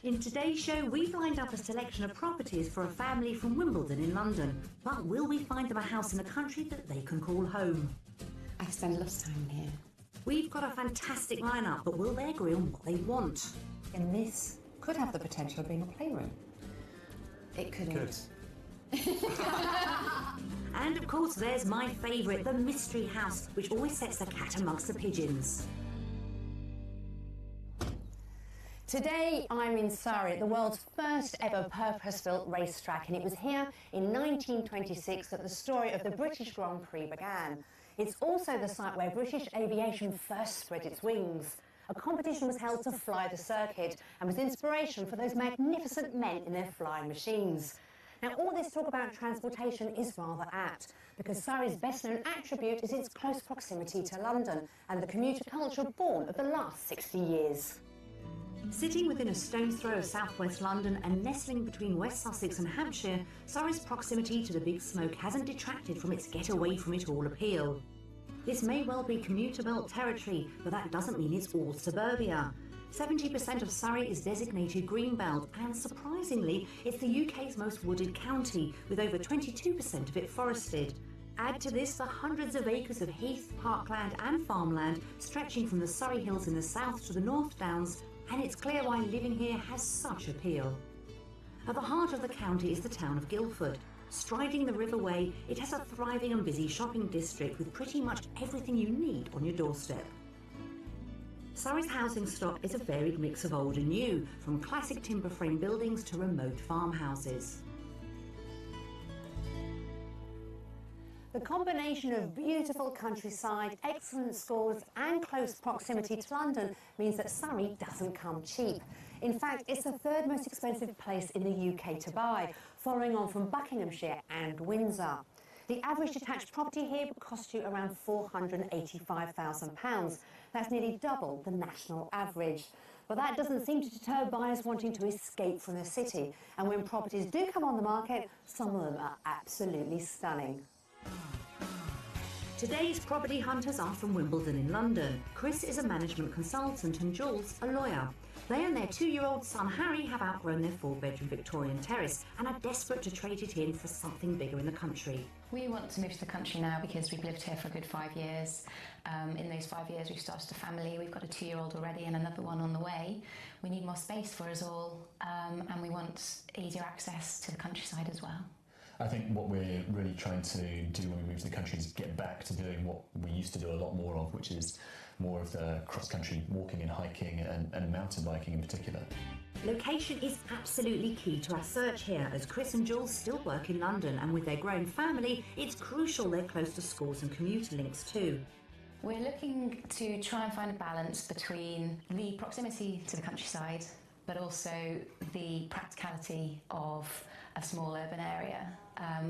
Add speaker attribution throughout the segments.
Speaker 1: In today's show, we've lined up a selection of properties for a family from Wimbledon in London. But will we find them a house in the country that they can call home?
Speaker 2: I spend lots of time here.
Speaker 1: We've got a fantastic lineup, but will they agree on what they want?
Speaker 2: And this could have the potential of being a playroom. It couldn't.
Speaker 1: And of course, there's my favourite, the mystery house, which always sets the cat amongst the pigeons.
Speaker 2: Today I'm in Surrey, the world's first ever purpose-built racetrack, and it was here in 1926 that the story of the British Grand Prix began. It's also the site where British aviation first spread its wings. A competition was held to fly the circuit and was inspiration for those magnificent men in their flying machines. Now, all this talk about transportation is rather apt, because Surrey's best-known attribute is its close proximity to London and the commuter culture born of the last 60 years.
Speaker 1: Sitting within a stone's throw of southwest London and nestling between West Sussex and Hampshire, Surrey's proximity to the Big Smoke hasn't detracted from its get-away-from-it-all appeal. This may well be commuter belt territory, but that doesn't mean it's all suburbia. 70% of Surrey is designated Greenbelt, and surprisingly, it's the UK's most wooded county, with over 22% of it forested. Add to this the hundreds of acres of heath, parkland and farmland stretching from the Surrey Hills in the south to the North Downs, and it's clear why living here has such appeal. At the heart of the county is the town of Guildford. Striding the River Wey, it has a thriving and busy shopping district with pretty much everything you need on your doorstep. Surrey's housing stock is a varied mix of old and new, from classic timber frame buildings to remote farmhouses.
Speaker 2: The combination of beautiful countryside, excellent schools and close proximity to London means that Surrey doesn't come cheap. In fact, it's the third most expensive place in the UK to buy, following on from Buckinghamshire and Windsor. The average detached property here would cost you around £485,000. That's nearly double the national average. But that doesn't seem to deter buyers wanting to escape from the city. And when properties do come on the market, some of them are absolutely stunning.
Speaker 1: Today's property hunters are from Wimbledon in London. Chris is a management consultant and Jules a lawyer. They and their 2-year-old son Harry have outgrown their 4-bedroom Victorian terrace and are desperate to trade it in for something bigger in the country.
Speaker 3: We want to move to the country now because we've lived here for a good 5 years. In those 5 years we've started a family. We've got a 2-year-old already and another one on the way. We need more space for us all, and we want easier access to the countryside as well.
Speaker 4: I think what we're really trying to do when we move to the country is get back to doing what we used to do a lot more of, which is more of the cross-country walking and hiking and mountain biking in particular.
Speaker 1: Location is absolutely key to our search here, as Chris and Jules still work in London, and with their growing family, it's crucial they're close to schools and commuter links too.
Speaker 3: We're looking to try and find a balance between the proximity to the countryside but also the practicality of a small urban area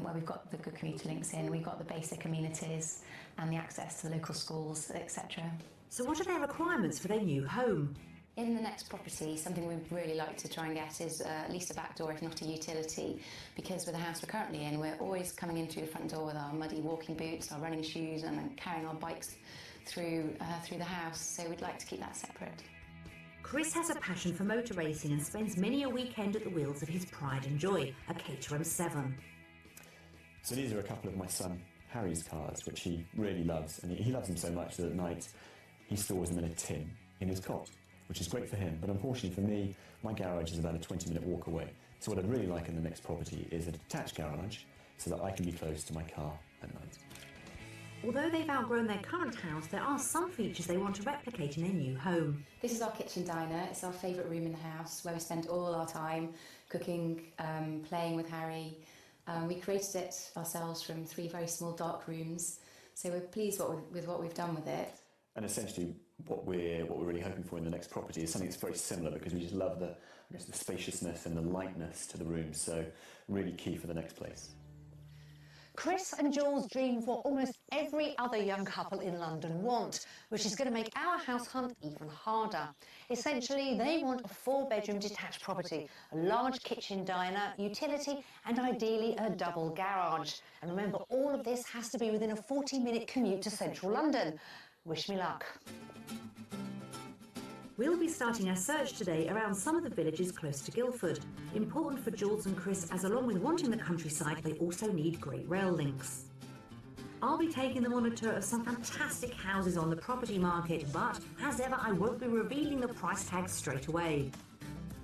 Speaker 3: where we've got the good commuter links in, we've got the basic amenities and the access to the local schools, etc.
Speaker 1: So what are their requirements for their new home?
Speaker 3: In the next property, something we'd really like to try and get is at least a back door, if not a utility, because with the house we're currently in, we're always coming in through the front door with our muddy walking boots, our running shoes, and then carrying our bikes through the house, so we'd like to keep that separate.
Speaker 1: Chris has a passion for motor racing and spends many a weekend at the wheels of his pride and joy, a Caterham 7.
Speaker 5: So these are a couple of my son Harry's cars, which he really loves, and he loves them so much that at night he stores them in a tin in his cot, which is great for him, but unfortunately for me, my garage is about a 20-minute walk away. So what I'd really like in the next property is a detached garage so that I can be close to my car at night.
Speaker 1: Although they've outgrown their current house, there are some features they want to replicate in their new home.
Speaker 3: This is our kitchen diner. It's our favourite room in the house where we spend all our time cooking, playing with Harry. We created it ourselves from 3 very small dark rooms, so we're pleased with what we've done with it.
Speaker 5: And essentially what we're really hoping for in the next property is something that's very similar, because we just love the spaciousness and the lightness to the rooms, so really key for the next place.
Speaker 2: Chris and Jules dream of what almost every other young couple in London want, which is going to make our house hunt even harder. Essentially, they want a 4-bedroom detached property, a large kitchen diner, utility, and ideally a double garage. And remember, all of this has to be within a 40-minute commute to central London. Wish me luck.
Speaker 1: We'll be starting our search today around some of the villages close to Guildford. Important for Jules and Chris, as along with wanting the countryside, they also need great rail links. I'll be taking them on a tour of some fantastic houses on the property market, but as ever, I won't be revealing the price tags straight away.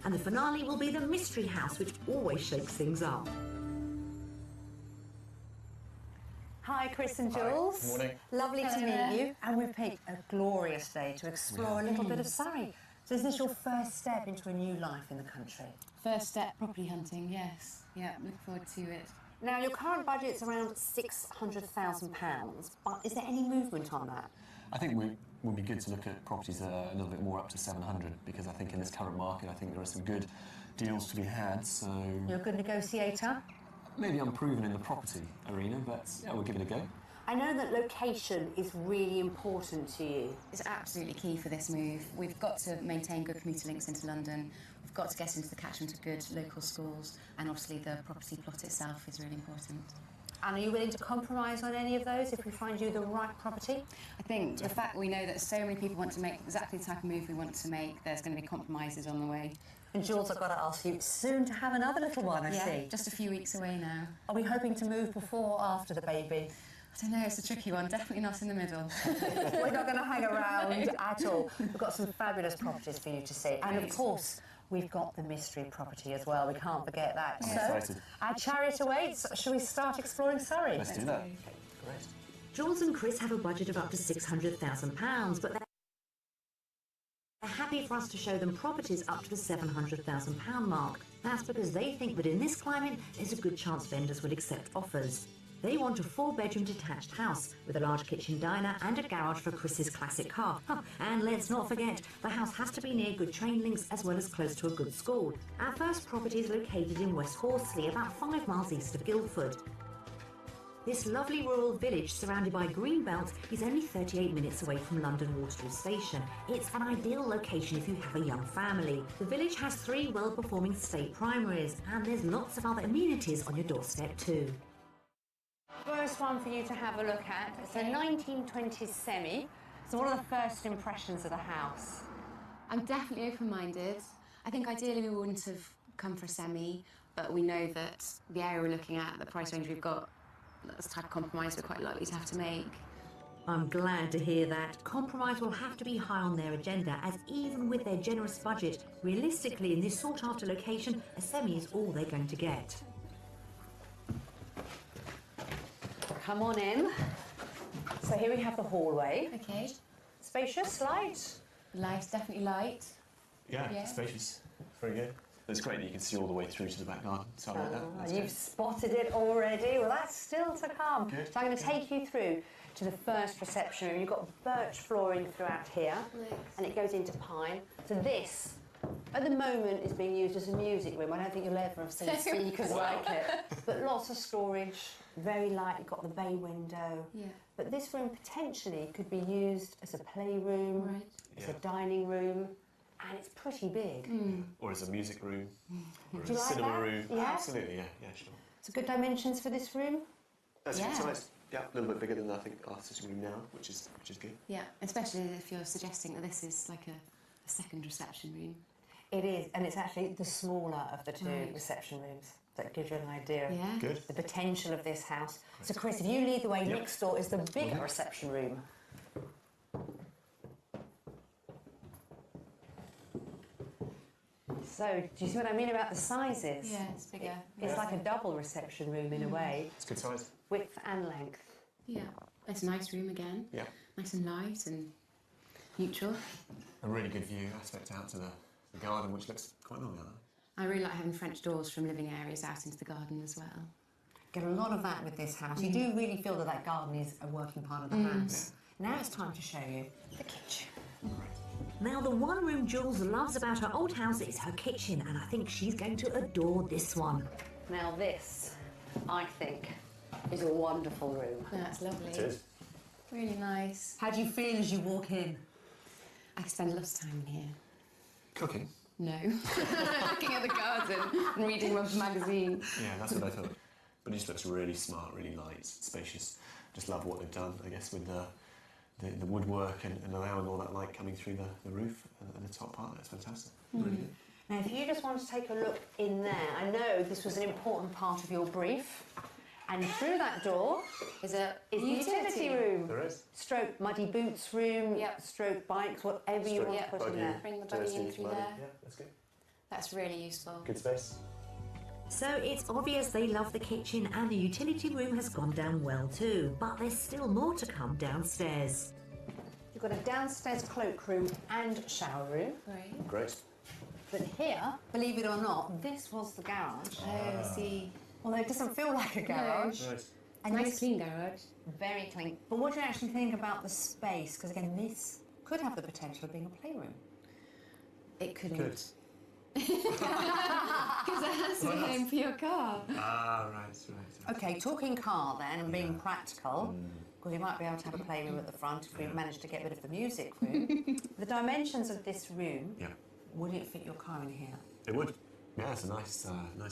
Speaker 1: And the finale will be the mystery house, which always shakes things up.
Speaker 2: Hi, Chris and Jules.
Speaker 4: Good morning.
Speaker 2: Lovely to meet you. And we've picked a glorious day to explore a little bit of Surrey. So is this your first step into a new life in the country?
Speaker 3: First step, property hunting, yes. Yeah, look forward to it.
Speaker 2: Now, your current budget's around £600,000, but is there any movement on that?
Speaker 6: I think it would be good to look at properties that are a little bit more up to 700, because I think in this current market, I think there are some good deals to be had, so...
Speaker 2: You're a good negotiator?
Speaker 6: Maybe unproven in the property arena, but yeah, we'll give it a go.
Speaker 2: I know that location is really important to you.
Speaker 3: It's absolutely key for this move. We've got to maintain good commuter links into London. We've got to get into the catchment of good local schools, and obviously the property plot itself is really important.
Speaker 2: And are you willing to compromise on any of those if we find you the right property?
Speaker 3: I think the fact we know that so many people want to make exactly the type of move we want to make, there's going to be compromises on the way.
Speaker 2: And Jules, I've got to ask you, soon to have another little one, I see.
Speaker 3: Just a few weeks away now.
Speaker 2: Are we hoping to move before or after the baby?
Speaker 3: I don't know, it's a tricky one, definitely not in the middle.
Speaker 2: We're not going to hang around at all. We've got some fabulous properties for you to see. And of course, we've got the mystery property as well, we can't forget that.
Speaker 6: I'm
Speaker 2: So,
Speaker 6: excited.
Speaker 2: our chariot awaits. Shall we start exploring Surrey?
Speaker 6: Let's do that. Great.
Speaker 1: Jules and Chris have a budget of up to £600,000, but they're happy for us to show them properties up to the £700,000 mark. That's because they think that in this climate, there's a good chance vendors would accept offers. They want a 4-bedroom detached house with a large kitchen diner and a garage for Chris's classic car. And let's not forget, the house has to be near good train links as well as close to a good school. Our first property is located in West Horsley, about 5 miles east of Guildford. This lovely rural village surrounded by green belt is only 38 minutes away from London Waterloo Station. It's an ideal location if you have a young family. The village has 3 well-performing state primaries, and there's lots of other amenities on your doorstep too.
Speaker 2: First one for you to have a look at. It's a 1920s semi. So what are the first impressions of the house?
Speaker 3: I'm definitely open-minded. I think ideally we wouldn't have come for a semi, but we know that the area we're looking at, the price range we've got, that's the type of compromise we're quite likely to have to make.
Speaker 1: I'm glad to hear that. Compromise will have to be high on their agenda, as even with their generous budget, realistically in this sought-after location, a semi is all they're going to get.
Speaker 2: Come on in. So here we have the hallway.
Speaker 3: Okay.
Speaker 2: Spacious, light.
Speaker 3: Light's definitely light.
Speaker 6: Yeah,
Speaker 3: Yeah.
Speaker 6: spacious. Very good. It's great that you can see all the way through to the back garden. So I like that. That's
Speaker 2: You've
Speaker 6: good.
Speaker 2: spotted it already. Well, that's still to come.
Speaker 6: Good.
Speaker 2: So I'm going to take you through to the first reception room. You've got birch flooring throughout here, and it goes into pine. So this, at the moment, is being used as a music room. I don't think you'll ever have seen speakers like it. But lots of storage, very light. You've got the bay window.
Speaker 3: Yeah.
Speaker 2: But this room potentially could be used as a playroom,
Speaker 3: Right.
Speaker 2: as
Speaker 6: Yeah.
Speaker 2: a dining room, and it's pretty big.
Speaker 6: Or as a music room, or as
Speaker 2: Do you
Speaker 6: a
Speaker 2: like
Speaker 6: cinema
Speaker 2: that?
Speaker 6: room.
Speaker 2: Yeah?
Speaker 6: Absolutely, yeah, sure.
Speaker 2: So good dimensions for this room.
Speaker 6: That's
Speaker 3: Yeah.
Speaker 6: good size. Yeah, a little bit bigger than I think our sitting room now, which is good.
Speaker 3: Yeah, especially if you're suggesting that this is like a second reception room.
Speaker 2: It is, and it's actually the smaller of the two
Speaker 3: Right.
Speaker 2: reception rooms. That gives you an idea
Speaker 3: Yeah.
Speaker 2: of
Speaker 6: Good.
Speaker 2: the potential of this house. So Chris, if you lead the way,
Speaker 6: Yep.
Speaker 2: next door is the bigger reception room. So, do you see what I mean about the sizes?
Speaker 3: Yeah, it's bigger.
Speaker 2: It's like a double reception room in a way,
Speaker 6: It's good size.
Speaker 2: width and length.
Speaker 3: Yeah, it's a nice room again.
Speaker 6: Yeah.
Speaker 3: Nice and light and neutral.
Speaker 6: A really good view aspect out to the garden, which looks quite lovely.
Speaker 3: I really like having French doors from living areas out into the garden as well.
Speaker 2: Get a lot of that with this house. You do really feel that that garden is a working part of the house. Now it's time to show you the kitchen.
Speaker 1: Now, the one room Jules loves about her old house is her kitchen, and I think she's going to adore this one.
Speaker 2: Now this, I think, is a wonderful room.
Speaker 3: Yeah, that's lovely.
Speaker 6: It is.
Speaker 3: Really nice.
Speaker 2: How do you feel as you walk in?
Speaker 3: I could spend a lot of time in here.
Speaker 6: Cooking.
Speaker 3: No. Looking at the garden and reading a magazine.
Speaker 6: Yeah, that's what I thought. But it just looks really smart, really light, spacious. Just love what they've done, I guess, with the the woodwork and allowing all that light coming through the roof and the top part. That's fantastic. Really good.
Speaker 2: Now, if you just want to take a look in there, I know this was an important part of your brief, and through that door is the utility room.
Speaker 6: There is.
Speaker 2: Stroke muddy boots room, stroke bikes, whatever you want to put in there.
Speaker 3: Bring the buggy in through there.
Speaker 6: Yeah, that's good.
Speaker 3: That's really useful.
Speaker 6: Good space.
Speaker 1: So it's obvious they love the kitchen and the utility room has gone down well too, but there's still more to come downstairs.
Speaker 2: You've got a downstairs cloakroom and shower room.
Speaker 3: Great.
Speaker 6: Great.
Speaker 2: But here, believe it or not, this was the garage.
Speaker 3: Oh, see.
Speaker 2: Although it doesn't feel like a garage.
Speaker 6: Right.
Speaker 2: And
Speaker 3: Nice clean garage.
Speaker 2: Very clean. But what do you actually think about the space? Because again, this could have the potential of being a playroom.
Speaker 3: It couldn't.
Speaker 6: Good.
Speaker 3: Because it has to be home for your car.
Speaker 6: Ah, right.
Speaker 2: Okay, talking car then and being practical, because you might be able to have a playroom at the front if we manage to get rid of the music room. The dimensions of this room,
Speaker 6: Yeah.
Speaker 2: would it fit your car in here?
Speaker 6: It would. Yeah, it's a nice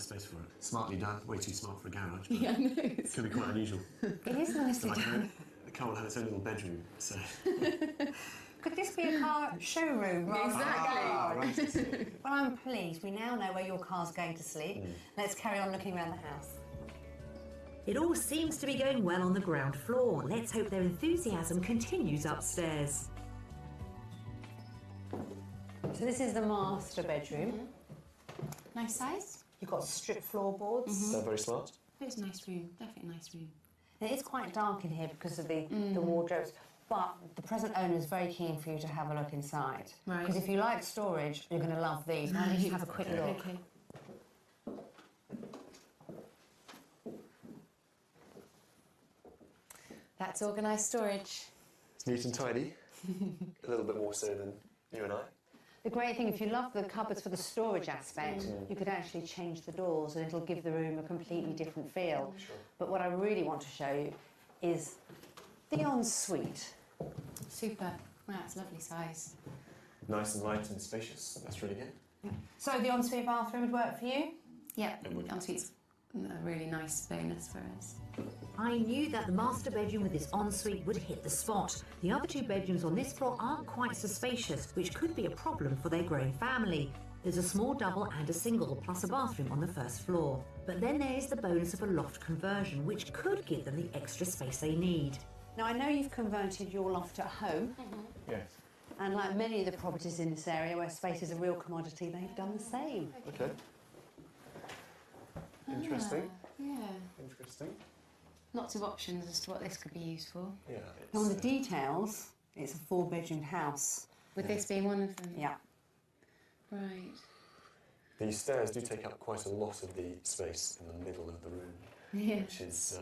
Speaker 6: space for it. Smartly done. Way too smart for a garage. But
Speaker 3: Yeah, I know.
Speaker 6: it could be quite unusual.
Speaker 2: It is nicely
Speaker 6: Like
Speaker 2: done.
Speaker 6: the car will have its own little bedroom. So.
Speaker 2: Could this be a car showroom? rather than a
Speaker 6: Ah,
Speaker 2: garage?
Speaker 6: right.
Speaker 2: Well, I'm pleased. We now know where your car's going to sleep. Let's carry on looking around the house.
Speaker 1: It all seems to be going well on the ground floor. Let's hope their enthusiasm continues upstairs.
Speaker 2: So this is the master bedroom.
Speaker 3: Nice size.
Speaker 2: You've got strip floorboards.
Speaker 6: So very smart.
Speaker 3: It's a nice room. Definitely a nice room.
Speaker 2: It is quite dark in here because of the wardrobes, but the present owner is very keen for you to have a look inside.
Speaker 3: Right.
Speaker 2: Because if you like storage, you're going to love these. Why don't you have a quick look?
Speaker 3: Okay. That's organised storage.
Speaker 6: It's neat and tidy. A little bit more so than you and I.
Speaker 2: The great thing, if you love the cupboards for the storage aspect, you could actually change the doors and it'll give the room a completely different feel.
Speaker 6: Sure.
Speaker 2: But what I really want to show you is the ensuite.
Speaker 3: Super. Wow, it's a lovely size.
Speaker 6: Nice and light and spacious. That's really good.
Speaker 2: So the ensuite bathroom would work for you?
Speaker 3: Yeah,
Speaker 6: It would.
Speaker 3: ensuite's a really nice bonus for us.
Speaker 1: I knew that the master bedroom with its ensuite would hit the spot. The other two bedrooms on this floor aren't quite so spacious, which could be a problem for their growing family. There's a small double and a single, plus a bathroom on the first floor. But then there is the bonus of a loft conversion, which could give them the extra space they need.
Speaker 2: Now, I know you've converted your loft at home,
Speaker 6: Yes.
Speaker 2: and like many of the properties in this area where space is a real commodity, they've done the same.
Speaker 6: Okay. Interesting.
Speaker 3: Yeah.
Speaker 6: Interesting.
Speaker 3: Lots of options as to what this could be used for.
Speaker 6: Yeah.
Speaker 2: Now, on the details, it's a 4-bedroom house.
Speaker 3: With this being one of them.
Speaker 2: Yeah.
Speaker 3: Right.
Speaker 6: These stairs do take up quite a lot of the space in the middle of the room,
Speaker 3: Yeah.
Speaker 6: which is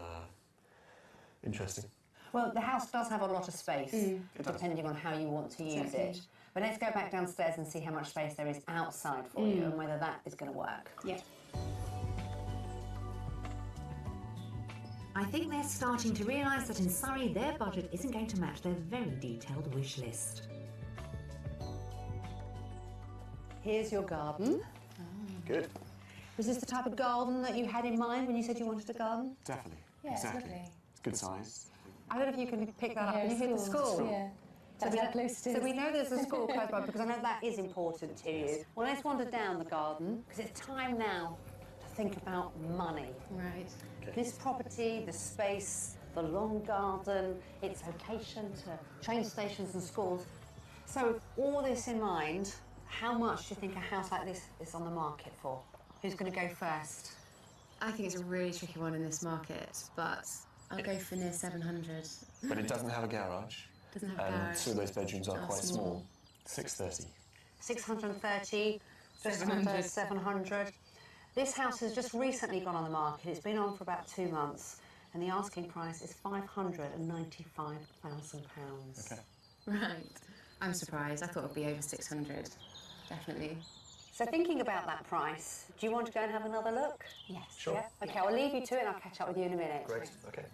Speaker 6: interesting.
Speaker 2: Well, the house does have a lot of space,
Speaker 6: It does.
Speaker 2: depending on how you want to use
Speaker 3: Exactly.
Speaker 2: it. But let's go back downstairs and see how much space there is outside for you and whether that is going to work.
Speaker 3: Yeah.
Speaker 1: I think they're starting to realise that in Surrey their budget isn't going to match their very detailed wish list.
Speaker 2: Here's your garden.
Speaker 6: Good.
Speaker 2: Was this the type of garden that you had in mind when you said you wanted a garden?
Speaker 6: Definitely.
Speaker 3: Yeah, it's
Speaker 6: exactly.
Speaker 3: lovely.
Speaker 6: It's good size.
Speaker 2: I don't know if you can pick that up.
Speaker 3: Yeah,
Speaker 2: Can you hit the school?
Speaker 3: Yeah.
Speaker 2: So
Speaker 3: That's
Speaker 2: we,
Speaker 3: how close it is.
Speaker 2: so we know there's a school close by because I know that is important to you. Well, let's wander down the garden because it's time now to think about money.
Speaker 3: Right.
Speaker 2: This property, the space, the long garden, its location to train stations and schools. So with all this in mind, how much do you think a house like this is on the market for? Who's going to go first?
Speaker 3: I think it's a really tricky one in this market, but I'll go for near 700.
Speaker 6: But it doesn't have a garage.
Speaker 3: Doesn't have a
Speaker 6: And
Speaker 3: garage.
Speaker 6: 2 of those bedrooms are
Speaker 3: Are
Speaker 6: quite
Speaker 3: small.
Speaker 6: small. 630.
Speaker 2: 630, just
Speaker 3: 700.
Speaker 2: under 700. This house has just recently gone on the market. It's been on for about 2 months, and the asking price is £595,000.
Speaker 6: Okay.
Speaker 3: Right. I'm surprised. I thought it would be over 600. Definitely.
Speaker 2: So thinking about that price, do you want to go and have another look?
Speaker 3: Yes.
Speaker 6: Sure.
Speaker 2: Yeah? Okay, I'll leave you to it and I'll catch up with you in a minute.
Speaker 6: Great. Okay.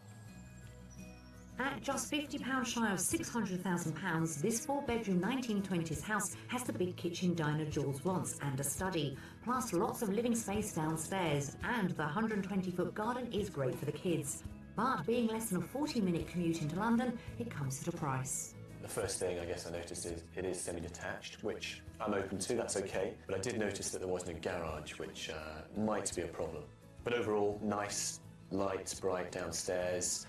Speaker 1: At just £50 shy of £600,000, this 4-bedroom 1920s house has the big kitchen diner Jules wants and a study, plus lots of living space downstairs, and the 120-foot garden is great for the kids. But being less than a 40-minute commute into London, it comes at a price.
Speaker 6: The first thing I guess I noticed is it is semi-detached, which I'm open to, that's okay, but I did notice that there wasn't a garage, which might be a problem. But overall, nice, light, bright downstairs,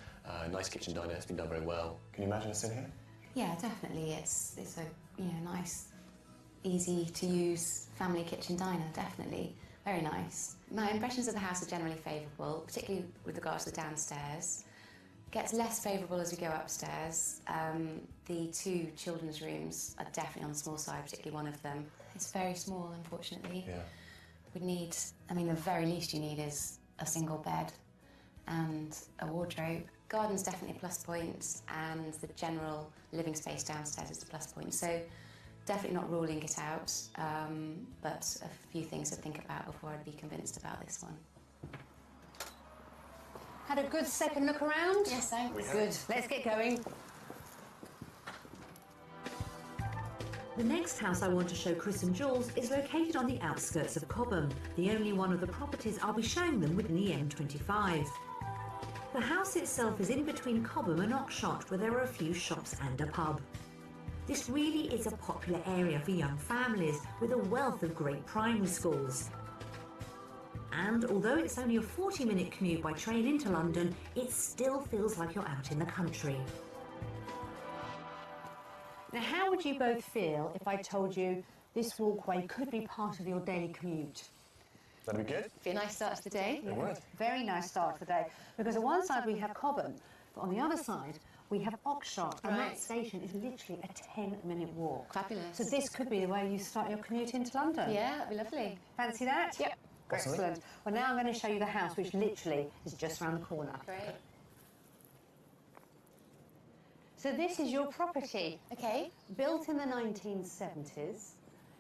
Speaker 6: nice kitchen diner, it's been done very well. Can you imagine us in here?
Speaker 3: Yeah, definitely. It's a nice, easy to use family kitchen diner. Definitely, very nice. My impressions of the house are generally favourable, particularly with regards to the downstairs. Gets less favourable as we go upstairs. The two children's rooms are definitely on the small side, particularly one of them. It's very small, unfortunately.
Speaker 6: Yeah.
Speaker 3: We'd need, the very least you need is a single bed and a wardrobe. Garden's definitely a plus point, and the general living space downstairs is a plus point. So definitely not ruling it out, but a few things to think about before I'd be convinced about this one.
Speaker 2: Had a good second look around?
Speaker 3: Yes, thanks.
Speaker 2: Good. Let's get going.
Speaker 1: The next house I want to show Chris and Jules is located on the outskirts of Cobham, the only one of the properties I'll be showing them within the M25. The house itself is in between Cobham and Oxshott, where there are a few shops and a pub. This really is a popular area for young families with a wealth of great primary schools. And although it's only a 40-minute commute by train into London, it still feels like you're out in the country.
Speaker 2: Now, how would you both feel if I told you this walkway could be part of your daily commute?
Speaker 6: That'd be good.
Speaker 3: Be a nice start to the day.
Speaker 6: It would.
Speaker 2: Very nice start to the day, because on one side we have Cobham, but on the other side we have Oxshott, and that
Speaker 3: Right.
Speaker 2: station is literally a 10-minute walk.
Speaker 3: Fabulous.
Speaker 2: So this could be the way you start your commute into London.
Speaker 3: Yeah, that'd be lovely.
Speaker 2: Fancy that?
Speaker 3: Yep.
Speaker 2: Excellent. Well, now I'm going to show you the house, which literally is just around the corner.
Speaker 3: Great.
Speaker 2: So this is your property.
Speaker 3: Okay.
Speaker 2: Built in the 1970s,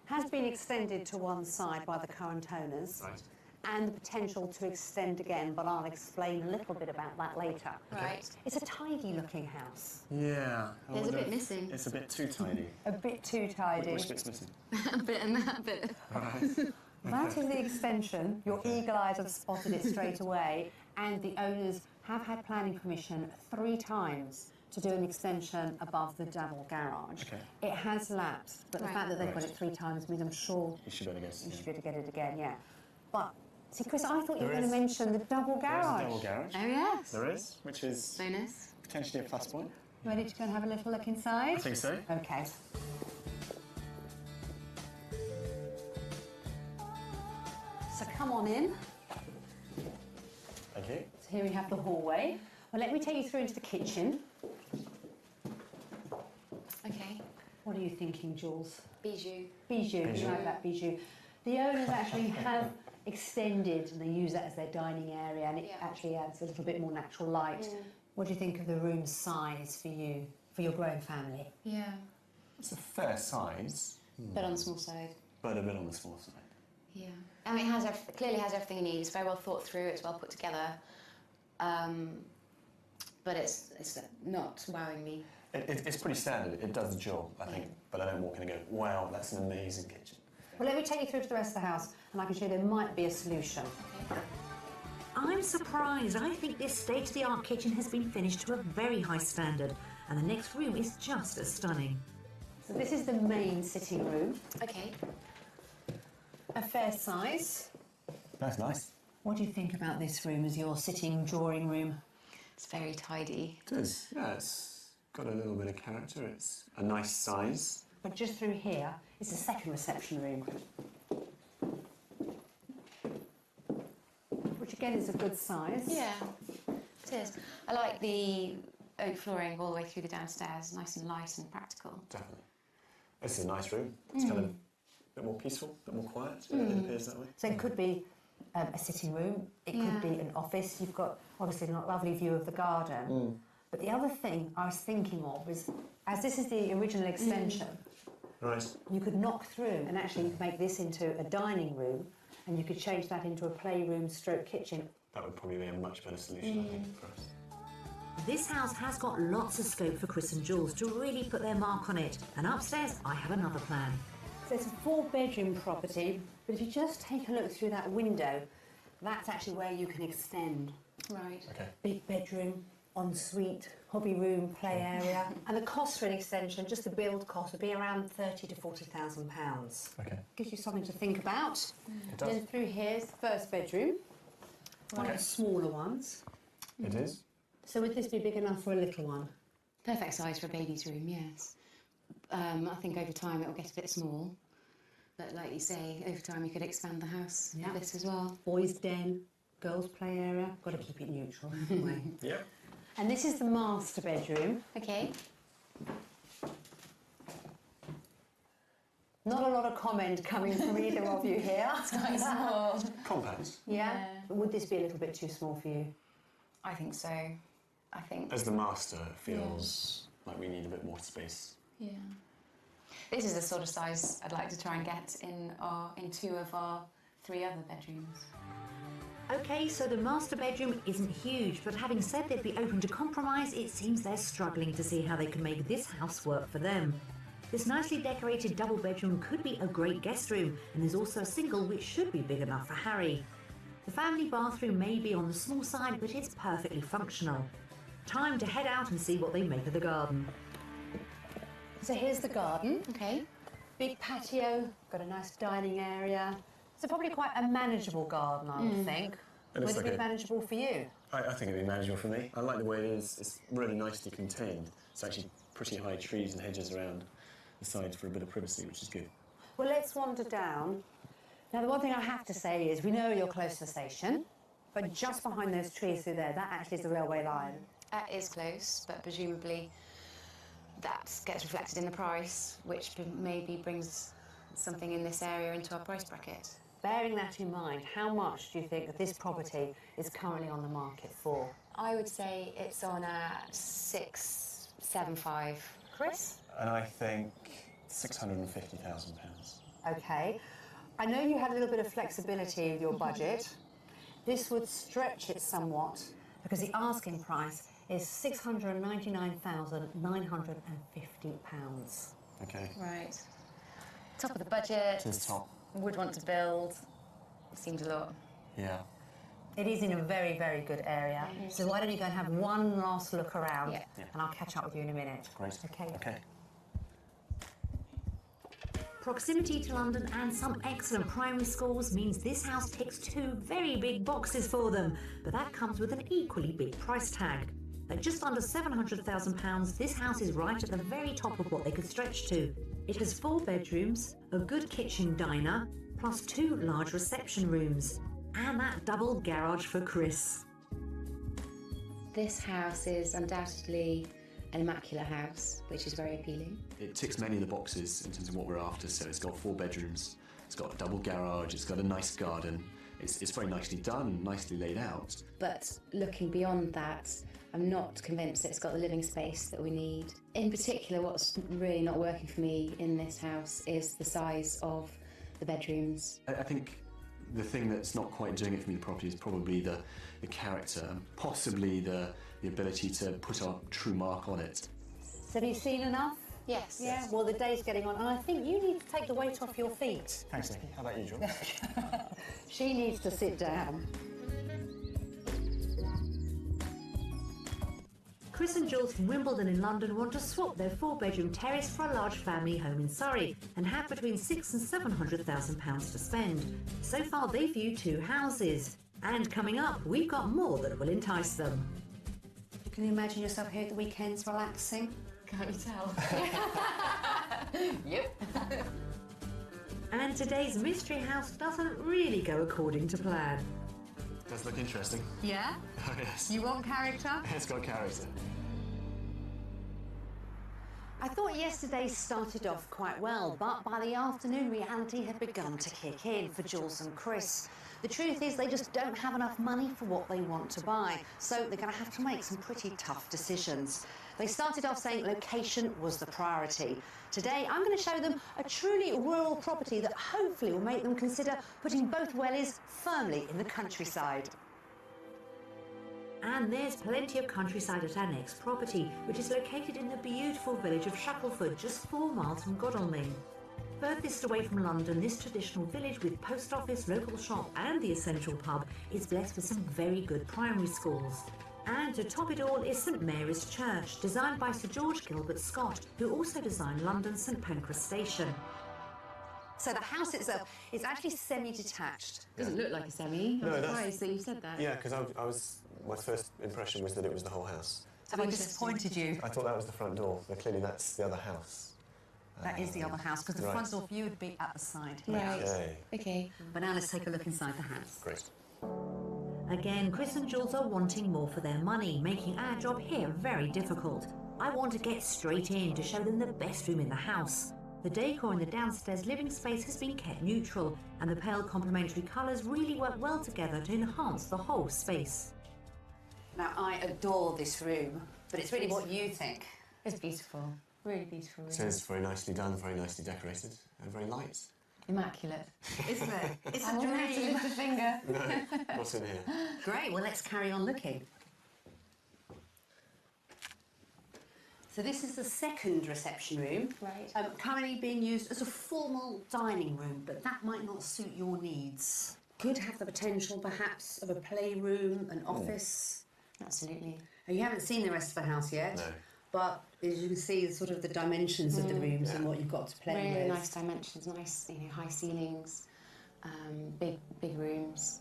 Speaker 2: has been extended to one side by the current owners,
Speaker 6: Right.
Speaker 2: and the potential to extend again, but I'll explain a little bit about that later.
Speaker 3: Right.
Speaker 2: It's a tidy looking house,
Speaker 6: Yeah.
Speaker 3: There's a bit missing.
Speaker 6: It's a bit too tidy.
Speaker 2: a bit too tidy.
Speaker 6: Which bit's missing?
Speaker 3: A bit and that bit.
Speaker 2: That is the extension. Your eagle eyes have spotted it straight away, and the owners have had planning permission 3 times to do an extension above the double garage.
Speaker 6: Okay.
Speaker 2: It has lapsed, but the
Speaker 3: Right.
Speaker 2: fact that they've got
Speaker 6: Right.
Speaker 2: it 3 times means I'm sure
Speaker 6: You should better guess.
Speaker 2: you should be able to get it again, yeah. But, see, Chris, I thought you were
Speaker 6: There
Speaker 2: going to
Speaker 6: is-
Speaker 2: mention the double
Speaker 6: There is
Speaker 2: garage.
Speaker 6: a double garage.
Speaker 3: Oh, yes.
Speaker 6: There is, which is
Speaker 3: Bonus.
Speaker 6: potentially a plus point.
Speaker 2: Ready to go and have a little look inside?
Speaker 6: I think so.
Speaker 2: Okay. So come on in.
Speaker 6: Thank you.
Speaker 2: So here we have the hallway. Well, let me take you through into the kitchen.
Speaker 3: Okay.
Speaker 2: What are you thinking, Jules?
Speaker 3: Bijou.
Speaker 2: Bijou,
Speaker 6: Bijou.
Speaker 2: you like that bijou. The owners actually have extended, and they use that as their dining area, and it
Speaker 3: Yeah.
Speaker 2: actually adds a little bit more natural light. What do you think of the room size for you, for your growing family?
Speaker 3: Yeah.
Speaker 6: It's a fair size,
Speaker 3: But on the small side.
Speaker 6: but a bit on the small side.
Speaker 3: Yeah. I mean, it has clearly has everything it needs. It's very well thought through. It's well put together. But it's not wowing me.
Speaker 6: It's pretty standard. It does the job, I think. But I don't walk in and go, wow, that's an amazing kitchen.
Speaker 2: Well, let me take you through to the rest of the house, and I can show you there might be a solution.
Speaker 1: I'm surprised. I think this state-of-the-art kitchen has been finished to a very high standard, and the next room is just as stunning.
Speaker 2: So this is the main sitting room,
Speaker 3: Okay.
Speaker 2: a fair size.
Speaker 6: That's nice.
Speaker 2: What do you think about this room as your sitting drawing room?
Speaker 3: It's very tidy.
Speaker 6: It is. Yeah, it's got a little bit of character. It's a nice size.
Speaker 2: But just through here is the second reception room, which again is a good size.
Speaker 3: Yeah, it is. I like the oak flooring all the way through the downstairs. Nice and light and practical.
Speaker 6: Definitely. This is a nice room. It's kind of a bit more peaceful, a bit more quiet. It appears that way.
Speaker 2: So it could be a sitting room, it could be an office. You've got obviously a lovely view of the garden. But the other thing I was thinking of was, as this is the original extension,
Speaker 6: Right.
Speaker 2: you could knock through and actually make this into a dining room, and you could change that into a playroom stroke kitchen.
Speaker 6: That would probably be a much better solution, I think, for us.
Speaker 1: This house has got lots of scope for Chris and Jules to really put their mark on it, and upstairs I have another plan.
Speaker 2: So it's a 4-bedroom property, but if you just take a look through that window, that's actually where you can extend.
Speaker 3: Right.
Speaker 6: Okay.
Speaker 2: Big bedroom, ensuite, hobby room, play area. And the cost for an extension, just the build cost, would be around £30,000 to £40,000.
Speaker 4: Okay.
Speaker 2: Gives you something to think about.
Speaker 4: It does.
Speaker 2: Then through here's the first bedroom, one of
Speaker 4: Okay.
Speaker 2: the smaller ones.
Speaker 4: It is.
Speaker 2: So would this be big enough for a little one?
Speaker 3: Perfect size for a baby's room, yes. I think over time it'll get a bit small. But like you say, over time you could expand the house
Speaker 2: Yeah.
Speaker 3: with this as well.
Speaker 2: Boys' den, girls' play area. Got to keep it neutral, haven't we?
Speaker 6: Yeah.
Speaker 2: And this is the master bedroom.
Speaker 3: Okay.
Speaker 2: Not a lot of comment coming from either of you here.
Speaker 3: Quite small.
Speaker 6: Compact.
Speaker 2: Yeah. Would this be a little bit too small for you?
Speaker 3: I think so. I think.
Speaker 6: As the master, it feels like we need a bit more space.
Speaker 3: Yeah. This is the sort of size I'd like to try and get in 2 of our 3 other bedrooms.
Speaker 1: Okay, so the master bedroom isn't huge, but having said they'd be open to compromise, it seems they're struggling to see how they can make this house work for them. This nicely decorated double bedroom could be a great guest room, and there's also a single which should be big enough for Harry. The family bathroom may be on the small side, but it's perfectly functional. Time to head out and see what they make of the garden.
Speaker 2: So here's the garden.
Speaker 3: Okay.
Speaker 2: Big patio, got a nice dining area. So probably quite a manageable garden, I would think.
Speaker 6: It
Speaker 2: Would
Speaker 6: looks
Speaker 2: it
Speaker 6: like
Speaker 2: be
Speaker 6: a-
Speaker 2: manageable for you?
Speaker 6: I think it'd be manageable for me. I like the way it is. It's really nicely contained. It's actually pretty high trees and hedges around the sides for a bit of privacy, which is good.
Speaker 2: Well, let's wander down. Now, the one thing I have to say is we know you're close to the station, but just behind those trees through there, that actually is the railway line.
Speaker 3: That is close, but presumably that gets reflected in the price, which maybe brings something in this area into our price bracket.
Speaker 2: Bearing that in mind, how much do you think that this property is currently on the market for?
Speaker 3: I would say it's on at 675.
Speaker 2: Chris?
Speaker 6: And I think £650,000.
Speaker 2: Okay. I know you have a little bit of flexibility with your budget. This would stretch it somewhat because the asking price is £699,950.
Speaker 6: Okay.
Speaker 3: Right. Top of the budget.
Speaker 6: To the top.
Speaker 3: Would want to build. Seems a lot.
Speaker 6: Yeah.
Speaker 2: It is in a very, very good area. So why don't you go and have one last look around,
Speaker 3: Yeah.
Speaker 2: and I'll catch up with you in a minute.
Speaker 6: Great.
Speaker 2: Okay.
Speaker 6: Okay.
Speaker 1: Proximity to London and some excellent primary schools means this house ticks 2 very big boxes for them, but that comes with an equally big price tag. At just under £700,000, this house is right at the very top of what they could stretch to. It has 4 bedrooms, a good kitchen diner, plus 2 large reception rooms, and that double garage for Chris.
Speaker 3: This house is undoubtedly an immaculate house, which is very appealing.
Speaker 6: It ticks many of the boxes in terms of what we're after. So it's got 4 bedrooms, it's got a double garage, it's got a nice garden. It's very nicely done, nicely laid out.
Speaker 3: But looking beyond that, I'm not convinced that it's got the living space that we need. In particular, what's really not working for me in this house is the size of the bedrooms.
Speaker 6: I think the thing that's not quite doing it for me, the property, is probably the character and possibly the ability to put our true mark on it.
Speaker 2: So have you seen enough?
Speaker 3: Yes.
Speaker 2: Yeah, well, the day's getting on, and I think you need to take the weight off your feet.
Speaker 4: Thanks, Nikki. How about you, George?
Speaker 2: She needs to sit down.
Speaker 1: Chris and Jules from Wimbledon in London want to swap their 4-bedroom terrace for a large family home in Surrey and have between £600,000 and £700,000 to spend. So far they view 2 houses. And coming up, we've got more that will entice them.
Speaker 2: Can you imagine yourself here at the weekends relaxing?
Speaker 3: Can't you tell? Yep.
Speaker 1: And today's mystery house doesn't really go according to plan.
Speaker 6: Does look interesting.
Speaker 2: Yeah?
Speaker 6: Oh yes.
Speaker 2: You want character?
Speaker 6: It's got character.
Speaker 2: I thought yesterday started off quite well, but by the afternoon reality had begun to kick in for Jules and Chris. The truth is they just don't have enough money for what they want to buy, so they're going to have to make some pretty tough decisions. They started off saying location was the priority. Today I'm going to show them a truly rural property that hopefully will make them consider putting both wellies firmly in the countryside.
Speaker 1: And there's plenty of countryside at our next property, which is located in the beautiful village of Shackleford, just 4 miles from Godalming. Furthest away from London, this traditional village with post office, local shop and the essential pub is blessed with some very good primary schools. And to top it all is St Mary's Church, designed by Sir George Gilbert Scott, who also designed London's St Pancras Station.
Speaker 2: So the house itself is actually semi-detached.
Speaker 3: Doesn't look like a semi. I'm surprised that you said that.
Speaker 6: Yeah, because I was. My first impression was that it was the whole house.
Speaker 2: Have I disappointed you?
Speaker 6: I thought that was the front door, but clearly that's the other house.
Speaker 2: That is the other house, because the
Speaker 6: Right.
Speaker 2: front door for you would be at the side here.
Speaker 3: Right.
Speaker 6: Okay,
Speaker 3: Okay.
Speaker 2: But now let's take a look inside the house.
Speaker 6: great.
Speaker 1: Again, Chris and Jules are wanting more for their money, making our job here very difficult. I want to get straight in to show them the best room in the house. The decor in the downstairs living space has been kept neutral, and the pale complementary colours really work well together to enhance the whole space.
Speaker 2: Now, I adore this room, but it's really what you think.
Speaker 3: It's beautiful. Really beautiful room.
Speaker 6: So it's very nicely done, very nicely decorated, and very light.
Speaker 3: Immaculate.
Speaker 2: Isn't it? It's
Speaker 3: I
Speaker 2: a
Speaker 3: wouldn't have to
Speaker 2: dream.
Speaker 3: lift a finger.
Speaker 6: No, not in here.
Speaker 2: Great, well, let's carry on looking. So this is the second reception room.
Speaker 3: Right.
Speaker 2: Currently being used as a formal dining room, but that might not suit your needs. Could have the potential, perhaps, of a playroom, an office.
Speaker 3: Absolutely.
Speaker 2: Now, you haven't seen the rest of the house yet,
Speaker 6: No.
Speaker 2: but as you can see, sort of the dimensions of the rooms and
Speaker 6: Yeah.
Speaker 2: what you've got to play
Speaker 3: Really
Speaker 2: with.
Speaker 3: nice dimensions, nice, high ceilings, big rooms.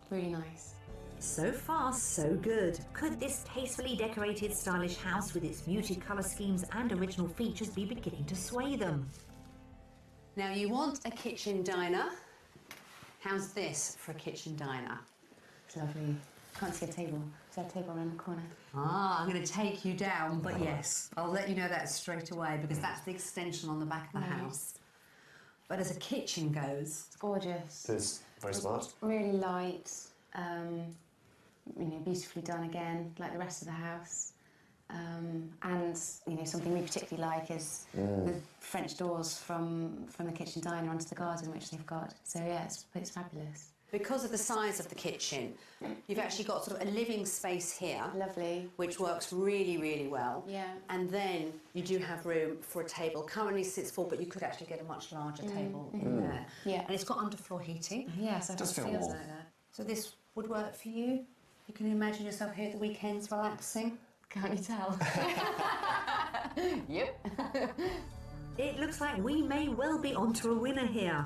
Speaker 3: Really nice.
Speaker 1: So far, so good. Could this tastefully decorated, stylish house with its muted colour schemes and original features be beginning to sway them?
Speaker 2: Now, you want a kitchen diner. How's this for a kitchen diner?
Speaker 3: It's lovely. Can't see a table. Is there a table around the corner?
Speaker 2: Ah, I'm going to take you down, but yes, I'll let you know that straight away because that's the extension on the back of the house. But as a kitchen goes,
Speaker 3: It's gorgeous.
Speaker 6: It's very smart.
Speaker 3: Really light. Beautifully done again, like the rest of the house. And something we particularly like is the French doors from the kitchen diner onto the garden, which they've got. So yeah, it's fabulous.
Speaker 2: because of the size of the kitchen, you've actually got sort of a living space here,
Speaker 3: Lovely.
Speaker 2: which works really, really well.
Speaker 3: Yeah.
Speaker 2: And then you do have room for a table. Currently sits full, but you could actually get a much larger table in there.
Speaker 3: Yeah.
Speaker 2: And it's got underfloor heating.
Speaker 3: Yes, I
Speaker 6: Does
Speaker 3: think it
Speaker 6: feel
Speaker 3: feels
Speaker 6: warm.
Speaker 3: like that.
Speaker 2: So this would work for you. You can imagine yourself here at the weekends relaxing.
Speaker 3: Can't you tell? Yep.
Speaker 1: It looks like we may well be onto a winner here.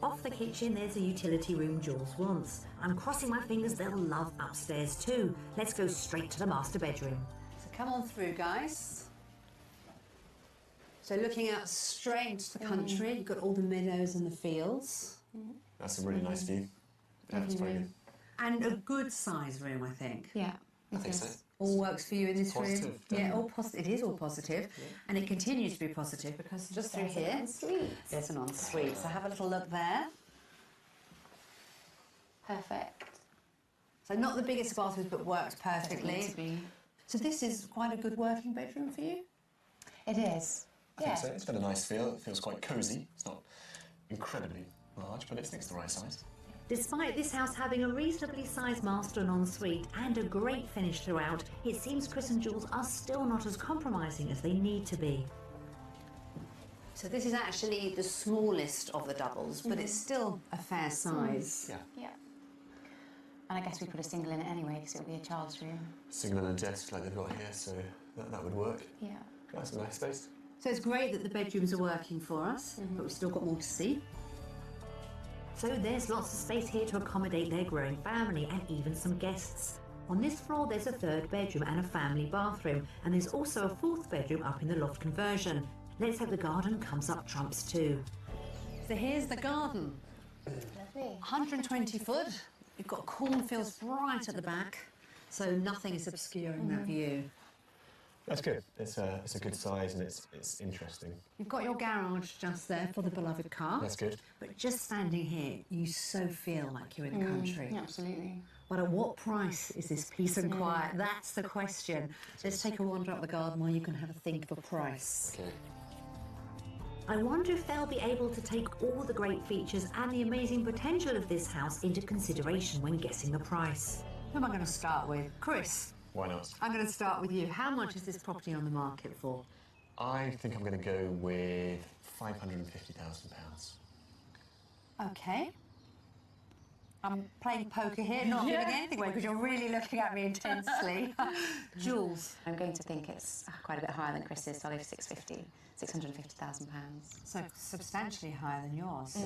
Speaker 1: Off the kitchen, there's a utility room Jules wants. I'm crossing my fingers they'll love upstairs too. Let's go straight to the master bedroom.
Speaker 2: So come on through, guys. So looking out straight into the country, you've got all the meadows and the fields.
Speaker 6: That's a really nice view. Yeah, it's very good.
Speaker 2: And a good size room, I think.
Speaker 3: Yeah.
Speaker 6: I think so.
Speaker 2: All works for you in this room.
Speaker 6: Positive,
Speaker 2: Yeah,
Speaker 6: definitely.
Speaker 2: all positive. It is all positive, and it continues to be positive because just through here, there's an ensuite. So have a little look there.
Speaker 3: Perfect.
Speaker 2: So not the biggest bathroom, but works
Speaker 3: Doesn't need
Speaker 2: perfectly.
Speaker 3: to be.
Speaker 2: So this is quite a good working bedroom for you.
Speaker 3: It is.
Speaker 6: I think so. It's got a nice feel. It feels quite cosy. It's not incredibly large, but it's the right size.
Speaker 1: Despite this house having a reasonably sized master and ensuite and a great finish throughout, it seems Chris and Jules are still not as compromising as they need to be.
Speaker 2: So this is actually the smallest of the doubles, but it's still a fair size.
Speaker 6: Yeah.
Speaker 3: Yeah. And I guess we put a single in it anyway because it'll be a child's room.
Speaker 6: Single and a desk like they've got here, so that would work.
Speaker 3: Yeah.
Speaker 6: That's a nice space.
Speaker 2: So it's great that the bedrooms are working for us, but we've still got more to see.
Speaker 1: So there's lots of space here to accommodate their growing family and even some guests. On this floor there's a third bedroom and a family bathroom, and there's also a fourth bedroom up in the loft conversion. Let's hope the garden comes up trumps too.
Speaker 2: So here's the garden.
Speaker 3: Lovely.
Speaker 2: 120 foot. You've got cornfields right at the back, so nothing is obscuring that view.
Speaker 6: That's good. It's a good size and it's interesting.
Speaker 2: You've got your garage just there for the beloved car.
Speaker 6: That's good.
Speaker 2: But just standing here, you so feel like you're in the country.
Speaker 3: Absolutely.
Speaker 2: But at what price is this peace and quiet? That's the question. Let's take a wander up the garden while you can have a think of a price.
Speaker 6: Okay.
Speaker 1: I wonder if they'll be able to take all the great features and the amazing potential of this house into consideration when guessing the price.
Speaker 2: Who am I going to start with? Chris,
Speaker 6: Why not?
Speaker 2: I'm going to start with you. How much is this property on the market for?
Speaker 6: I think I'm going to go with £550,000.
Speaker 2: Okay. I'm playing poker here, not giving anything away because you're really looking at me intensely. Jules.
Speaker 3: I'm going to think it's quite a bit higher than Chris's, so I'll leave 650,000 pounds.
Speaker 2: So substantially higher than yours.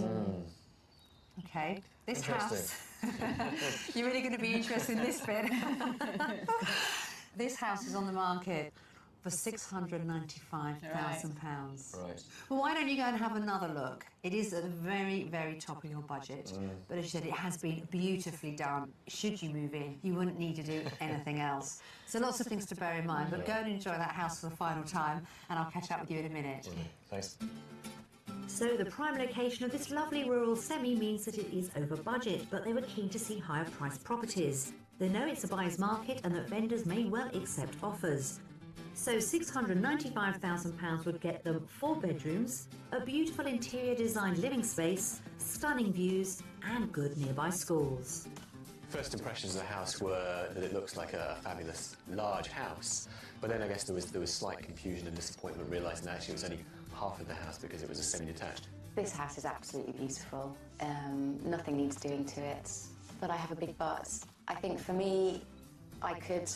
Speaker 2: Okay, this house. You're really going to be interested in this bit. This house is on the market for £695,000.
Speaker 6: Right.
Speaker 2: Well, why don't you go and have another look? It is at the very, very top of your budget. But as you said, it has been beautifully done. Should you move in, you wouldn't need to do anything else. So lots of things to bear in mind, but go and enjoy that house for the final time, and I'll catch up with you in a minute.
Speaker 6: Thanks.
Speaker 1: So the prime location of this lovely rural semi means that it is over budget, but they were keen to see higher priced properties. They know it's a buyer's market and that vendors may well accept offers. So £695,000 would get them 4 bedrooms, a beautiful interior designed living space, stunning views and good nearby schools.
Speaker 6: First impressions of the house were that it looks like a fabulous large house, but then I guess there was slight confusion and disappointment realising that actually it was only half of the house because it was a semi-detached.
Speaker 3: This house is absolutely beautiful. Nothing needs doing to it, but I have a big but. I think for me, I could